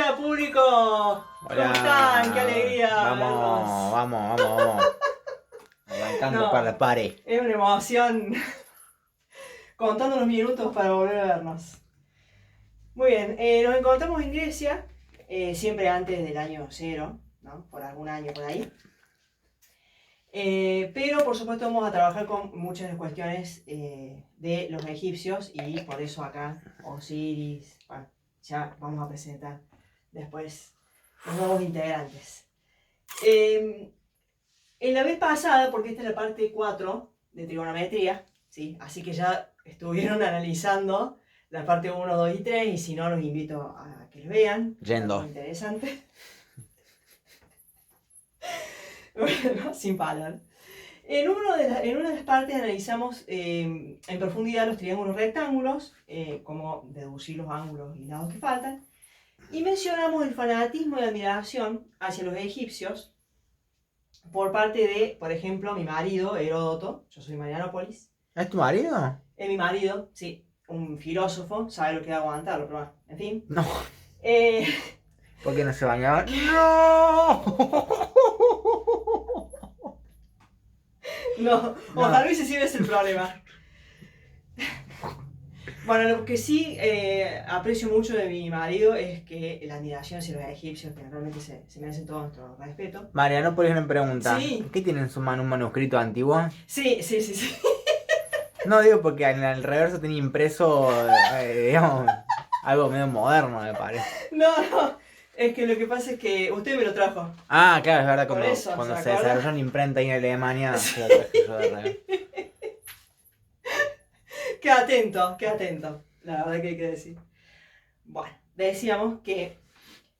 Hola público, ¿cómo Hola. están? ¡Qué alegría! Vamos. Arrancando No, para la pared. es una emoción contando los minutos para volver a vernos. Muy bien, nos encontramos en Grecia, siempre antes del año cero, ¿no? Por algún año por ahí. Pero por supuesto vamos a trabajar con muchas cuestiones de los egipcios y por eso acá Osiris, bueno, ya vamos a presentar después los nuevos integrantes. En la vez pasada, porque esta es la parte 4 de trigonometría, ¿sí? Así que ya estuvieron analizando la parte 1, 2 y 3, y si no los invito a que los vean, es muy interesante. Bueno, sin parar. En una de las partes analizamos en profundidad los triángulos rectángulos, cómo deducir los ángulos y lados que faltan, y mencionamos el fanatismo y admiración hacia los egipcios por parte de, por ejemplo, mi marido, Heródoto. Yo soy Marianópolis. ¿Es tu marido? Es mi marido, sí, un filósofo, sabe lo que es aguantarlo, pero bueno, en fin. No. Eh, ¿Por qué no se bañaba? ¡No! no, ojalá ese sí es el problema. Bueno, lo que sí aprecio mucho de mi marido es que la admiración hacia los egipcios, que realmente se merecen todo nuestro respeto. Mariano, por ejemplo, me pregunta: Sí. ¿qué tiene en su mano un manuscrito antiguo? Sí. No digo porque en el reverso tenía impreso, digamos, algo medio moderno, me parece. No, es que lo que pasa es que usted me lo trajo. Ah, claro, es verdad, Por eso, cuando ¿se se acuerda? desarrolló la imprenta ahí en Alemania, se lo traje yo de regalo. Queda atento, la verdad que hay que decir. Bueno, decíamos que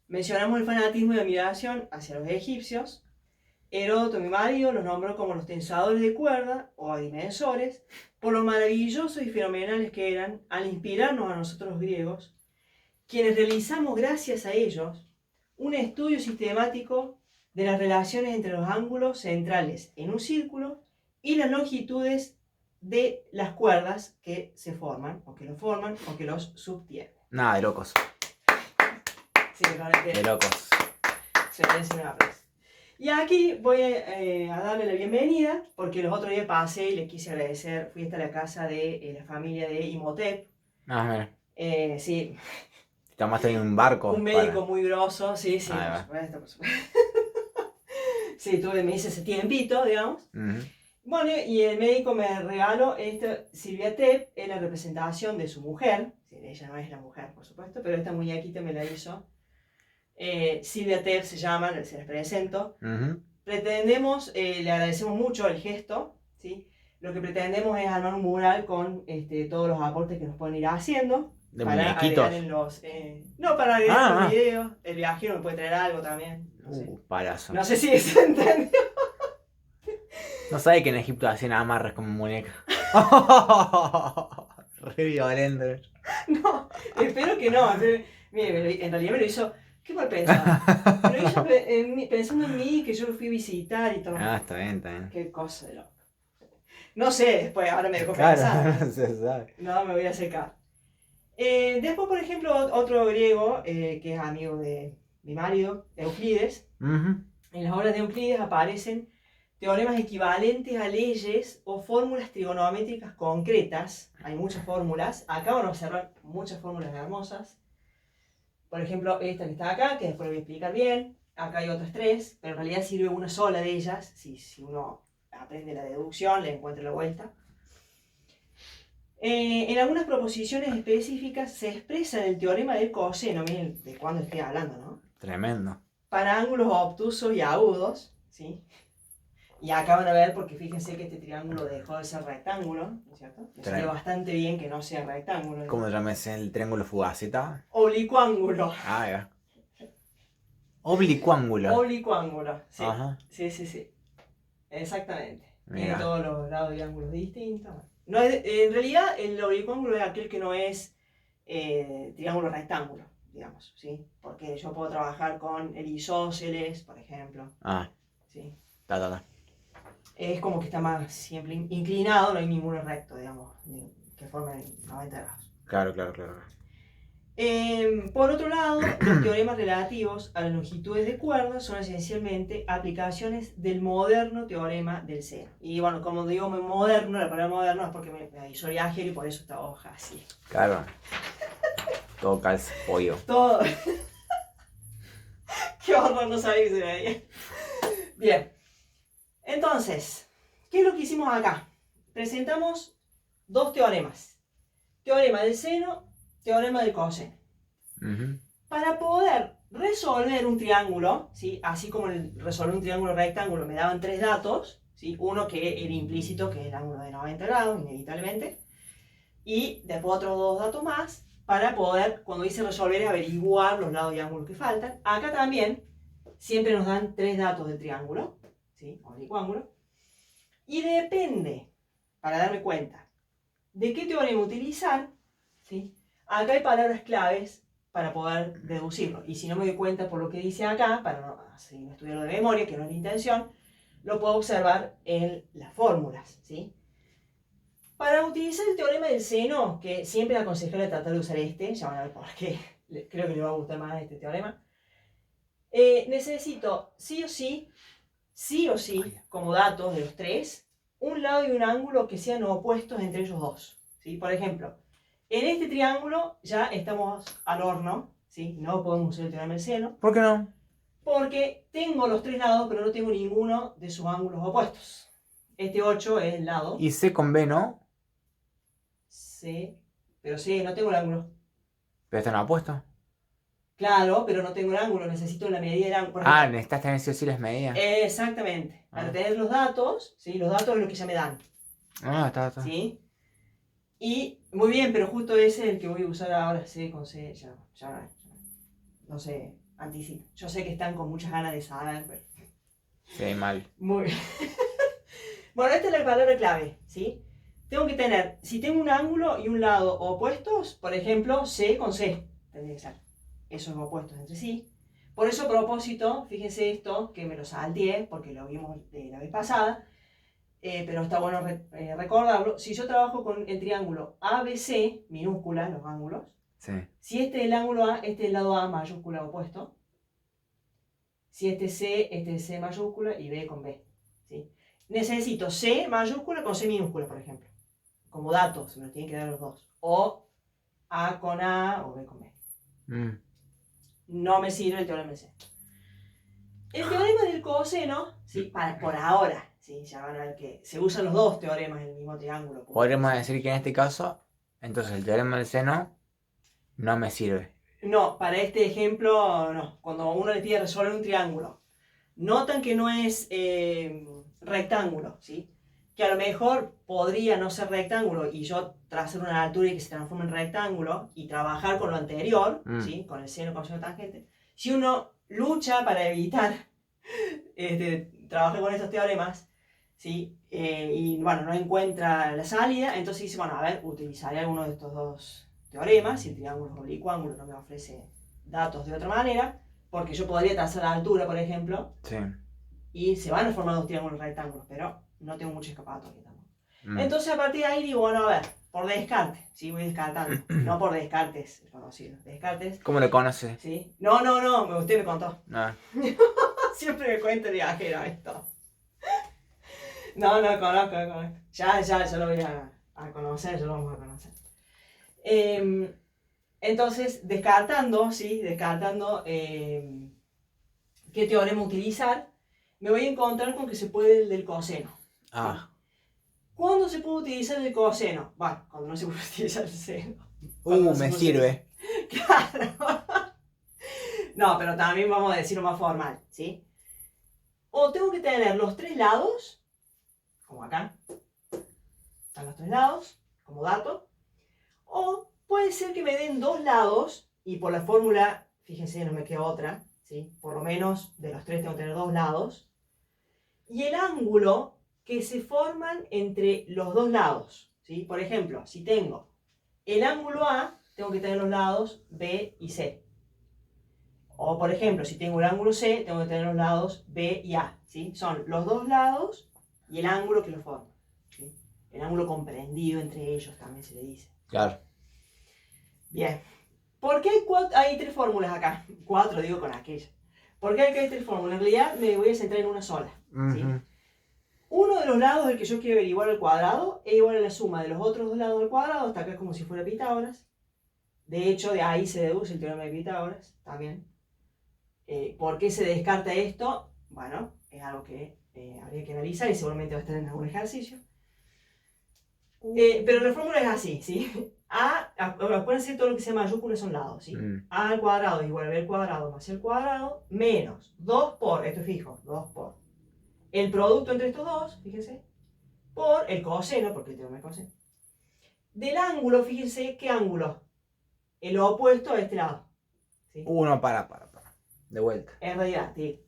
mencionamos el fanatismo y la admiración hacia los egipcios. Heródoto, mi marido, los nombró como los tensadores de cuerda o adimensores, por lo maravillosos y fenomenales que eran al inspirarnos a nosotros los griegos, quienes realizamos gracias a ellos un estudio sistemático de las relaciones entre los ángulos centrales en un círculo y las longitudes de las cuerdas que se forman, o que lo forman, o que los subtienden. Nada, de locos. Sí, realmente. De locos. Se merece un aplauso. Y aquí voy a darle la bienvenida, porque los otros días pasé y le quise agradecer, fui hasta la casa de la familia de Imhotep. Ah, mira. Sí. Tomaste ahí un barco. Un médico muy grosso, sí, Ah, por supuesto. Sí, me hice ese tiempito, digamos. Bueno, y el médico me regaló Silvia Tep, es la representación de su mujer. Sí, ella no es la mujer, por supuesto, pero esta muñequita me la hizo. Silvia Tep se llama, se les presento. Pretendemos, le agradecemos mucho el gesto, ¿sí? Lo que pretendemos es armar un mural con todos los aportes que nos pueden ir haciendo. ¿De para muñequitos? agregar en los, no, para agregar en los videos. El viajero me puede traer algo también. No sé, palazo. no sé si se entendió. No sabe que en Egipto hacían amarres como muñeca. Re violento. No, espero que no. Mire, en realidad me lo hizo. ¿Qué mal pensado? Me lo hizo pensando en mí, que yo lo fui a visitar y todo. Ah, está bien. Qué cosa de loco. No sé, después, ahora me dejó Claro, pensando. no se sabe. No, me voy a secar. Después, por ejemplo, otro griego que es amigo de mi marido, Euclides. En las obras de Euclides aparecen teoremas equivalentes a leyes o fórmulas trigonométricas concretas. Hay muchas fórmulas. Acá van a observar muchas fórmulas hermosas. Por ejemplo, esta que está acá, que después lo voy a explicar bien. Acá hay otras 3, pero en realidad sirve una sola de ellas. Si uno aprende la deducción, le encuentra la vuelta. En algunas proposiciones específicas se expresa el teorema del coseno, miren de cuándo estoy hablando, ¿no? Tremendo. Para ángulos obtusos y agudos, ¿sí? Y acá van a ver, porque fíjense que este triángulo dejó de ser rectángulo, ¿no es cierto? Me salió bastante bien que no sea rectángulo. ¿Cómo se llama ese? ¿El triángulo fugaceta? Oblicuángulo. Ah, ya. Oblicuángulo. Oblicuángulo, sí. Ajá. Sí. Exactamente. Mira. Tiene todos los lados de ángulos distintos. No es, en realidad, el oblicuángulo es aquel que no es triángulo rectángulo, digamos, ¿sí? Porque yo puedo trabajar con el isósceles, por ejemplo. Ah. ¿Sí? Ta. Es como que está más siempre inclinado, no hay ninguno recto, digamos, que forme 90 grados. Claro. Por otro lado, los teoremas relativos a las longitudes de cuerda son esencialmente aplicaciones del moderno teorema del seno. Y bueno, como digo moderno, la palabra moderno es porque me hizo viajero y por eso esta hoja así. Claro. Todo calza pollo. Todo. Qué horror, no sabía que se veía. Bien. Entonces, ¿qué es lo que hicimos acá? Presentamos dos teoremas. Teorema del seno, teorema del coseno. Para poder resolver un triángulo, ¿sí? Así como resolver un triángulo rectángulo me daban tres datos, ¿sí? Uno que era implícito, que es el ángulo de 90 grados, inevitablemente, y después otros dos datos más, para poder, cuando dice resolver, averiguar los lados y ángulos que faltan. Acá también siempre nos dan tres datos del triángulo, ¿sí? Oblicuo ángulo, y depende, para darme cuenta, de qué teorema utilizar, ¿sí? Acá hay palabras claves para poder deducirlo. Y si no me doy cuenta por lo que dice acá, para no estudiarlo de memoria, que no es la intención, lo puedo observar en las fórmulas, ¿sí? Para utilizar el teorema del seno, que siempre aconsejaré tratar de usar este, ya van a ver por qué, creo que le va a gustar más este teorema, necesito sí o sí, como datos de los tres, un lado y un ángulo que sean opuestos entre ellos dos, ¿sí? Por ejemplo, en este triángulo ya estamos al horno, ¿sí? No podemos usar el teorema del seno. ¿Por qué no? Porque tengo los tres lados, pero no tengo ninguno de sus ángulos opuestos. Este 8 es el lado. Y C con B, ¿no? C, pero C, no tengo el ángulo. Pero están opuestos. Claro, pero no tengo el ángulo, necesito la medida del ángulo. Ah, necesitas tener sí o sí las medidas. Exactamente. Para tener los datos, ¿sí? Los datos es lo que ya me dan. Ah, está. ¿Sí? Y, muy bien, pero justo ese es el que voy a usar ahora, C con C, ya no sé, anticipo. Yo sé que están con muchas ganas de saber, pero... Sí, mal. Muy bien. Bueno, esta es la palabra clave, ¿sí? Tengo que tener, si tengo un ángulo y un lado opuestos, por ejemplo, C con C, tendría que ser esos opuestos entre sí. Por eso, a propósito, fíjense esto, que me lo salteé, porque lo vimos la vez pasada, pero está bueno recordarlo. Si yo trabajo con el triángulo ABC, minúscula, los ángulos, Sí. si este es el ángulo A, este es el lado A, mayúscula, opuesto. Si este es C, este es C mayúscula y B con B, ¿sí? Necesito C mayúscula con C minúscula, por ejemplo. Como datos, me lo tienen que dar los dos. O A con A o B con B. No me sirve el teorema del seno. El teorema del coseno, ¿sí? Por ahora, ¿sí? Ya van a ver que se usan los dos teoremas en el mismo triángulo. Podríamos decir que en este caso, entonces el teorema del seno no me sirve. No, para este ejemplo, no. Cuando uno le pide resolver un triángulo, notan que no es rectángulo, ¿sí? Que a lo mejor podría no ser rectángulo y yo trazar una altura y que se transforme en rectángulo y trabajar con lo anterior, ¿sí? Con el seno, coseno, tangente. Si uno lucha para evitar trabajar con estos teoremas, ¿sí? Y bueno, no encuentra la salida, entonces dice, bueno, a ver, utilizaré alguno de estos dos teoremas, si el triángulo es oblicuo ángulo no me ofrece datos de otra manera, porque yo podría trazar la altura, por ejemplo, Sí. y se van a formar dos triángulos rectángulos, pero no tengo mucha escapatoria tampoco. Entonces a partir de ahí digo, bueno, a ver, por descarte, ¿sí? Voy descartando, no por Descartes, conocido, Descartes. ¿Cómo lo conoces? ¿Sí? No, usted me contó. No. Siempre me cuenta el viajero esto. No, conozco. Ya lo voy a conocer, ya lo vamos a conocer. Entonces, descartando, qué teorema utilizar, me voy a encontrar con que se puede el del coseno. Ah. ¿Cuándo se puede utilizar el coseno? Bueno, cuando no se puede utilizar el seno. Me sirve. Claro. No, pero también vamos a decirlo más formal, ¿sí? O tengo que tener los tres lados, como acá, están los tres lados, como dato, o puede ser que me den dos lados, y por la fórmula, fíjense, no me queda otra, ¿sí? Por lo menos de los tres tengo que tener dos lados, y el ángulo que se forman entre los dos lados, ¿sí? Por ejemplo, si tengo el ángulo A, tengo que tener los lados B y C. O por ejemplo, si tengo el ángulo C, tengo que tener los lados B y A, ¿sí? Son los dos lados y el ángulo que los forma, ¿sí? El ángulo comprendido entre ellos también se le dice. Claro. Bien. ¿Por qué hay tres fórmulas acá? Cuatro, digo, con aquella. ¿Por qué hay tres fórmulas? En realidad me voy a centrar en una sola. ¿Sí? Uno de los lados, el que yo quiero averiguar al cuadrado, es igual a la suma de los otros dos lados al cuadrado. Hasta acá es como si fuera Pitágoras. De hecho, de ahí se deduce el teorema de Pitágoras también. ¿Por qué se descarta esto? Bueno, es algo que habría que analizar y seguramente va a estar en algún ejercicio. Pero la fórmula es así, ¿sí? Acuérdense todo lo que se llama mayúsculas son lados, ¿sí? A al cuadrado es igual a b al cuadrado más c al cuadrado menos 2 por, esto es fijo, 2 por el producto entre estos dos, fíjense, por el coseno, porque tengo el coseno, del ángulo, fíjense, ¿qué ángulo? El opuesto a este lado. ¿Sí? Uno para. De vuelta. En realidad, sí.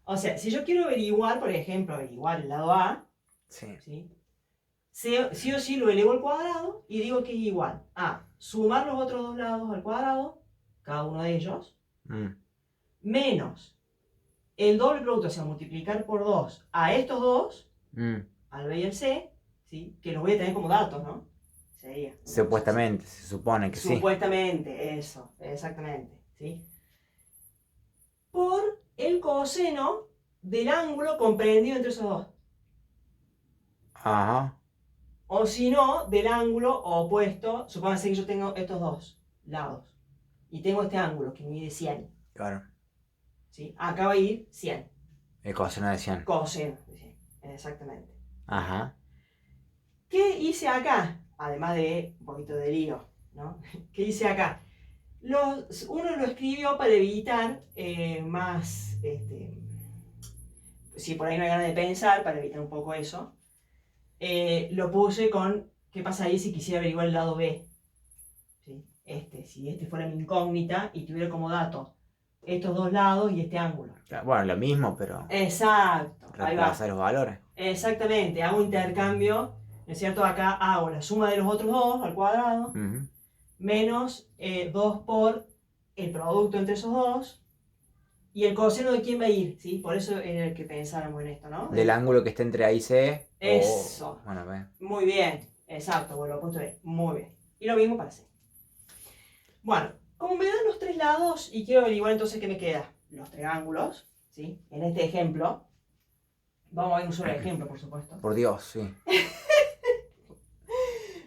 O sea, si yo quiero averiguar, por ejemplo, averiguar el lado A, Sí. ¿sí? Sí o sí lo elevo al cuadrado y digo que es igual a sumar los otros dos lados al cuadrado, cada uno de ellos, menos el doble producto, o sea, multiplicar por 2 a estos dos, al B y al C, ¿sí? Que los voy a tener como datos, ¿no? Sería. Supuestamente, se supone que sí. Supuestamente, eso, exactamente, ¿sí? Por el coseno del ángulo comprendido entre esos dos. Ajá. O si no, del ángulo opuesto, supónganse que yo tengo estos dos lados. Y tengo este ángulo que mide 100. Claro. ¿Sí? Acá va a ir 100. El coseno de 100. Coseno de 100, exactamente. Ajá. ¿Qué hice acá? Además de un poquito de lío, ¿no? ¿Qué hice acá? Uno lo escribió para evitar más, si por ahí no hay ganas de pensar, para evitar un poco eso. Lo puse con qué pasaría si quisiera averiguar el lado B. ¿Sí? Si este fuera mi incógnita y tuviera como dato estos dos lados y este ángulo. Bueno, lo mismo, pero Exacto. Ahí va. reemplaza los valores. Exactamente, hago intercambio, ¿no es cierto? Acá hago la suma de los otros dos al cuadrado, menos 2 por el producto entre esos dos. ¿Y el coseno de quién va a ir? ¿Sí? Por eso era el que pensáramos en esto, ¿no? Del ángulo que esté entre A y C. Eso. Bueno, ve. Muy bien, exacto, bueno, lo he puesto bien, muy bien. Y lo mismo para C. Bueno, como me dan los tres lados y quiero averiguar entonces qué me queda, los triángulos, ¿sí? En este ejemplo, vamos a ver un solo ejemplo, por supuesto. Por Dios, sí.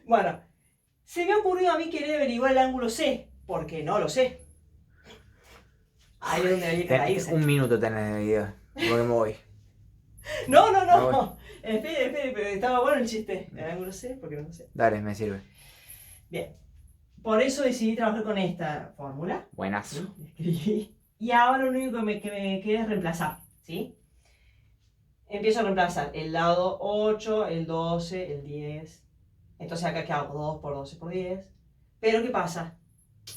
Bueno, se me ha ocurrido a mí querer averiguar el ángulo C, porque no lo sé. Ahí es donde hay que caerse. Un minuto tenés de video, porque me voy. No. Espere, pero estaba bueno el chiste. El ángulo C, porque no lo sé. Dale, me sirve. Bien. Por eso decidí trabajar con esta fórmula. Buenazo. ¿Sí? Escribí. Y ahora lo único que me queda es reemplazar, ¿sí? Empiezo a reemplazar el lado 8, el 12, el 10. Entonces acá, ¿qué hago? 2 por 12 por 10. Pero ¿qué pasa?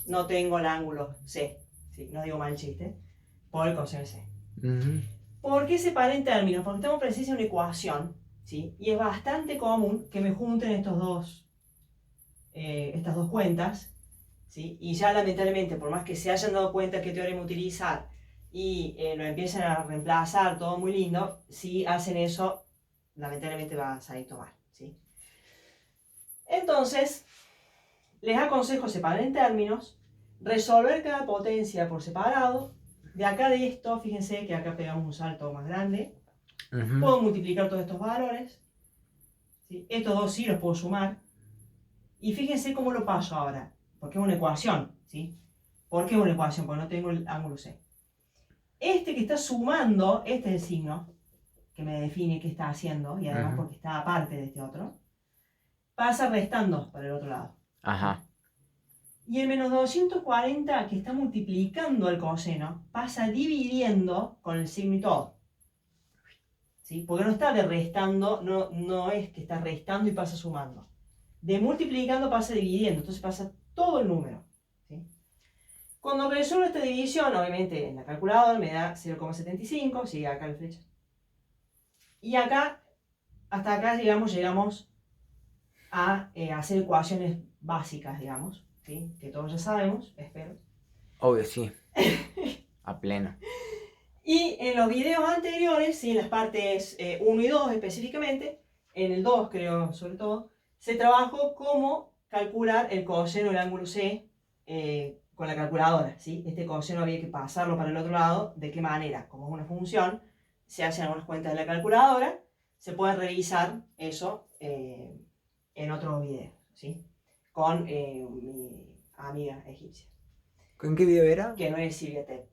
No tengo el ángulo C. ¿Sí? No digo mal el chiste. Por el coseno C. ¿Por qué separé en términos? Porque estamos precisamente en una ecuación, ¿sí? Y es bastante común que me junten estas dos cuentas, ¿sí? Y ya lamentablemente, por más que se hayan dado cuenta qué teorema utilizar y lo empiecen a reemplazar, todo muy lindo, si hacen eso, lamentablemente va a salir todo mal, ¿sí? Entonces, les aconsejo separar en términos, resolver cada potencia por separado. De acá de esto, fíjense que acá pegamos un salto más grande. Puedo multiplicar todos estos valores, ¿sí? Estos dos sí los puedo sumar. Y fíjense cómo lo paso ahora, porque es una ecuación, ¿sí? ¿Por qué es una ecuación? Porque no tengo el ángulo C. Este que está sumando, este es el signo que me define qué está haciendo, y además porque está aparte de este otro, pasa restando para el otro lado. Ajá. Y el menos 240 que está multiplicando el coseno pasa dividiendo con el signo y todo. ¿Sí? Porque no está de restando, no es que está restando y pasa sumando. De multiplicando pasa dividiendo, entonces pasa todo el número. ¿Sí? Cuando resuelvo esta división, obviamente en la calculadora me da 0,75, sigue acá la flecha. Y acá, hasta acá llegamos a hacer ecuaciones básicas, digamos. ¿Sí? Que todos ya sabemos, espero. Obvio, sí. A pleno. Y en los videos anteriores, ¿sí? En las partes 1 y 2 específicamente, en el 2 creo sobre todo, se trabajó cómo calcular el coseno del ángulo C con la calculadora, ¿sí? Este coseno había que pasarlo para el otro lado. ¿De qué manera? Como es una función, se hacen algunas cuentas de la calculadora, se puede revisar eso en otro video, ¿sí? Con mi amiga egipcia, ¿Con qué video era? que no es Silvia Tep.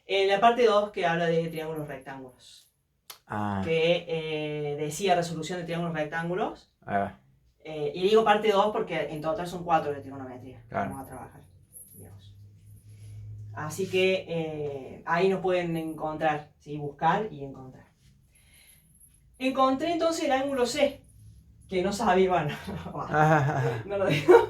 En la parte 2 que habla de triángulos rectángulos, Ah, que decía resolución de triángulos rectángulos. ahí va. Y digo parte 2 porque en total son 4 de trigonometría que Claro. vamos a trabajar, digamos. Así que ahí nos pueden encontrar, ¿sí? Buscar y encontrar. Encontré entonces el ángulo C, que no sabía, bueno, no lo digo.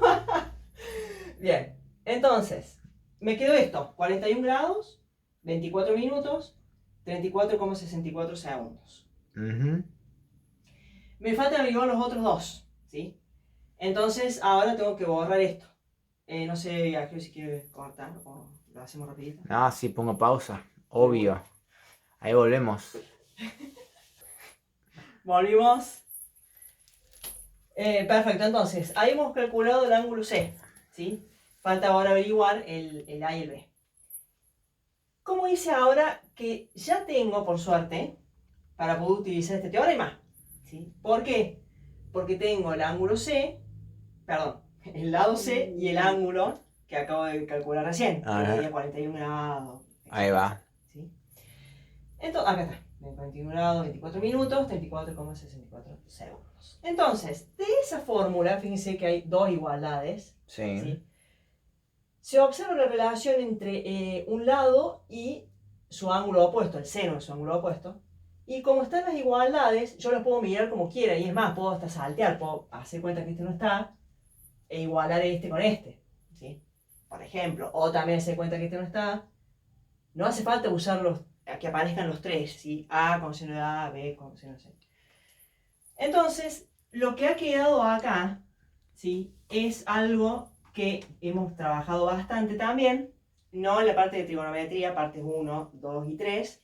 Bien, entonces, me quedó esto, 41 grados, 24 minutos, 34,64 segundos. Ujú. Me faltan averiguar los otros dos, ¿sí? Entonces, ahora tengo que borrar esto. No sé, viajero, si quiere cortar o lo hacemos rapidito. No, sí, pongo pausa. Obvio. Ahí volvemos. Volvimos. Perfecto, entonces, ahí hemos calculado el ángulo C, ¿sí? Falta ahora averiguar el A y el B. ¿Cómo hice ahora que ya tengo, por suerte, para poder utilizar este teorema? ¿Sí? ¿Por qué? Porque tengo el ángulo C, perdón, el lado C y el ángulo que acabo de calcular recién, que Ajá. medía 41 grados. Ahí va. ¿Sí? Entonces, acá está, 41 grados, 24 minutos, 34,64 segundos. Entonces, de esa fórmula, fíjense que hay dos igualdades, Sí. ¿sí? Se observa la relación entre un lado y su ángulo opuesto, el seno de su ángulo opuesto. Y como están las igualdades, yo las puedo mirar como quiera. Y es más, puedo hasta saltear, puedo hacer cuenta que este no está e igualar este con este, ¿sí? Por ejemplo, o también hacer cuenta que este no está. No hace falta usar que aparezcan los tres, ¿sí? A con seno de A, B con seno de C. Entonces, lo que ha quedado acá, ¿sí? Es algo que hemos trabajado bastante también, no en la parte de trigonometría, partes 1, 2 y 3,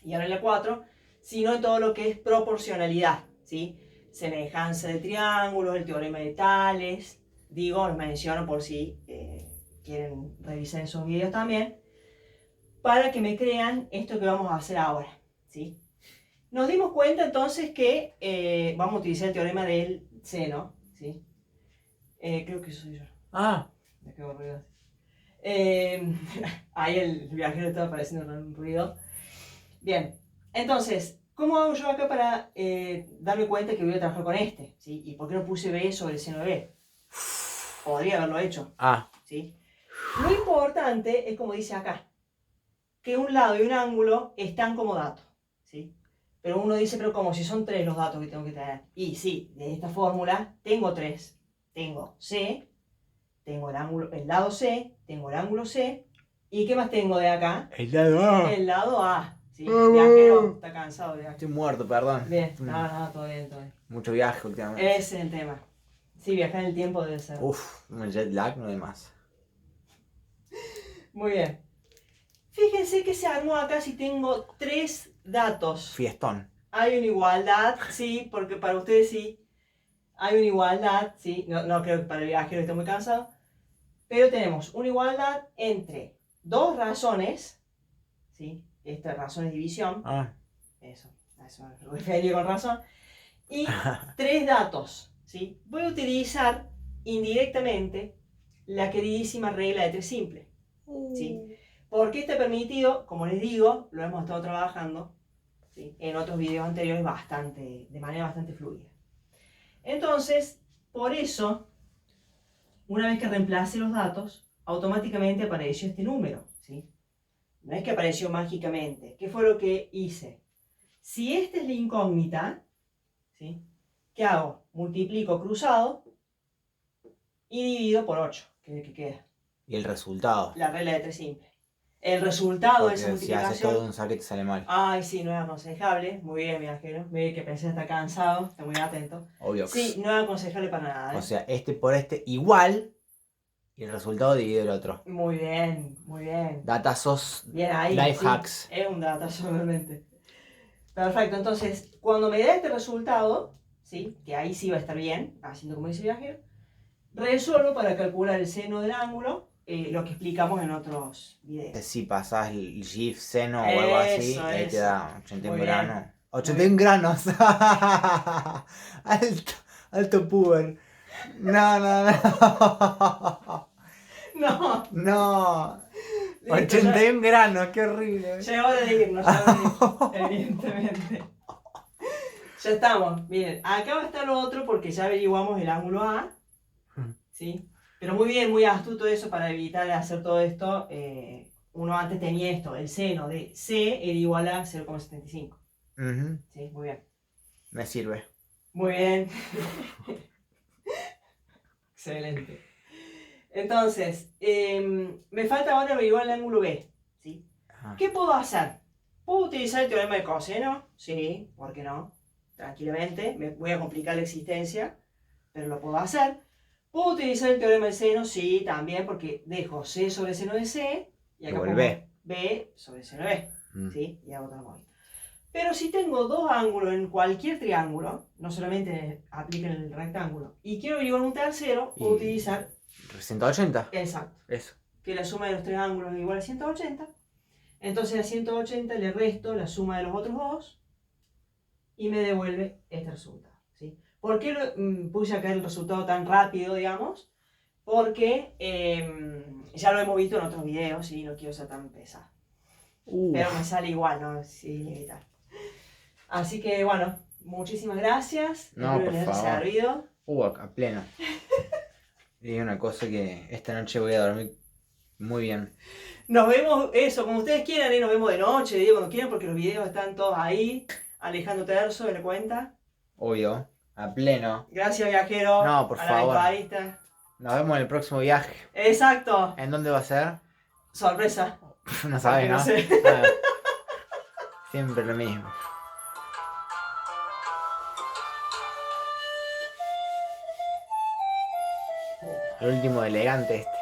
y ahora en la 4, sino en todo lo que es proporcionalidad, ¿sí? Semejanza de triángulos, el teorema de Tales, digo, los menciono por si quieren revisar esos videos también, para que me crean esto que vamos a hacer ahora, ¿sí? Nos dimos cuenta entonces que vamos a utilizar el teorema del seno, ¿sí? Creo que eso soy yo. Ah, Me quedo ruido. Ahí el viajero estaba apareciendo un ruido. Bien, entonces, ¿cómo hago yo acá para darme cuenta que voy a trabajar con este? ¿Sí? ¿Y por qué no puse B sobre el seno de B? Podría haberlo hecho, ah. ¿sí? Lo importante es como dice acá, que un lado y un ángulo están como datos, ¿sí? Pero uno dice, pero ¿cómo? Si son tres los datos que tengo que tener. Y sí, de esta fórmula tengo tres. Tengo C, tengo el lado C, tengo el ángulo C. ¿Y qué más tengo de acá? El lado A. El lado A. ¿Sí? Viajero está cansado de viajar. Estoy muerto, perdón. Bien, no, todo bien, todo bien. Mucho viaje últimamente. Ese es el tema. Sí, viajar en el tiempo debe ser. Uf, un jet lag no hay más. Muy bien. Fíjense que se armó acá si tengo tres datos. Fiestón. Hay una igualdad, sí, porque para ustedes sí. Hay una igualdad, sí. No creo que para el viajero esté muy cansado. Pero tenemos una igualdad entre dos razones, ¿sí? Esta razón es división. Ah. Eso me refería con razón. Y tres datos, ¿sí? Voy a utilizar indirectamente la queridísima regla de tres simple, ¿sí? Porque está permitido, como les digo, lo hemos estado trabajando, ¿sí? En otros videos anteriores de manera bastante fluida. Entonces, por eso, una vez que reemplace los datos, automáticamente apareció este número, ¿sí? No es que apareció mágicamente. ¿Qué fue lo que hice? Si esta es la incógnita, ¿sí? ¿Qué hago? Multiplico cruzado y divido por 8, que es el que queda. Y el resultado. La regla de tres simple. El resultado de esa Porque si haces todo multiplicación... un saque te sale mal. Ay, sí, no es aconsejable. Muy bien, viajero. Ve que pensé estar cansado. Está muy atento. Obvio. Sí, no es aconsejable para nada. ¿eh? O sea, este por este igual. Y el resultado divide el otro. Muy bien, muy bien. Datazos. Bien ahí. Life sí, hacks. Es un datazo realmente. Perfecto, entonces, cuando me dé este resultado, ¿sí? Que ahí sí va a estar bien, haciendo como dice el viajero, resuelvo para calcular el seno del ángulo, lo que explicamos en otros videos. Si pasás el GIF seno o algo así, Eso, ahí te eso. da 81 Muy bien. granos. 81 granos. Alto puber. No, no, no. No, No. listo, 81 granos, qué horrible. ya es hora de irnos, ya es hora de ir, evidentemente. Ya estamos. Miren, acá va a estar lo otro porque ya averiguamos el ángulo A. ¿Sí? Pero muy bien, muy astuto eso para evitar hacer todo esto. Uno antes tenía esto, el seno de C era igual a 0,75. Ujú, ¿Sí? Muy bien. me sirve. Muy bien. Excelente. Entonces, me falta ahora averiguar el ángulo B. ¿Sí? Ajá. ¿Qué puedo hacer? ¿Puedo utilizar el teorema de coseno? Sí, ¿por qué no? Tranquilamente, me voy a complicar la existencia, pero lo puedo hacer. ¿Puedo utilizar el teorema de seno? Sí, también, porque dejo C sobre seno de C y acá Igual pongo B. B sobre seno de B. Mm. ¿Sí? Y hago otra cosa. Pero si tengo dos ángulos en cualquier triángulo, no solamente aplica en el rectángulo, y quiero averiguar un tercero, puedo utilizar 180. exacto, Eso. que la suma de los tres ángulos es igual a 180. Entonces a 180 le resto la suma de los otros dos y me devuelve este resultado. ¿Sí? ¿Por qué puse acá el resultado tan rápido, digamos? Porque ya lo hemos visto en otros videos y no quiero ser tan pesado. Pero me sale igual, ¿no? Sin evitar. Así que bueno, muchísimas gracias. No, Espero por les haya favor. servido. Acá, a pleno. Y una cosa que esta noche voy a dormir muy bien. Nos vemos, eso, como ustedes quieran, nos vemos de noche, digo, cuando quieran, porque los videos están todos ahí. Alejandro Terzo, de la cuenta. Obvio, a pleno. Gracias, viajero. No, por a favor. la aventurista. Nos vemos en el próximo viaje. Exacto. ¿En dónde va a ser? Sorpresa. No sabes, No ¿no? sé. Ah, siempre lo mismo. El último elegante este.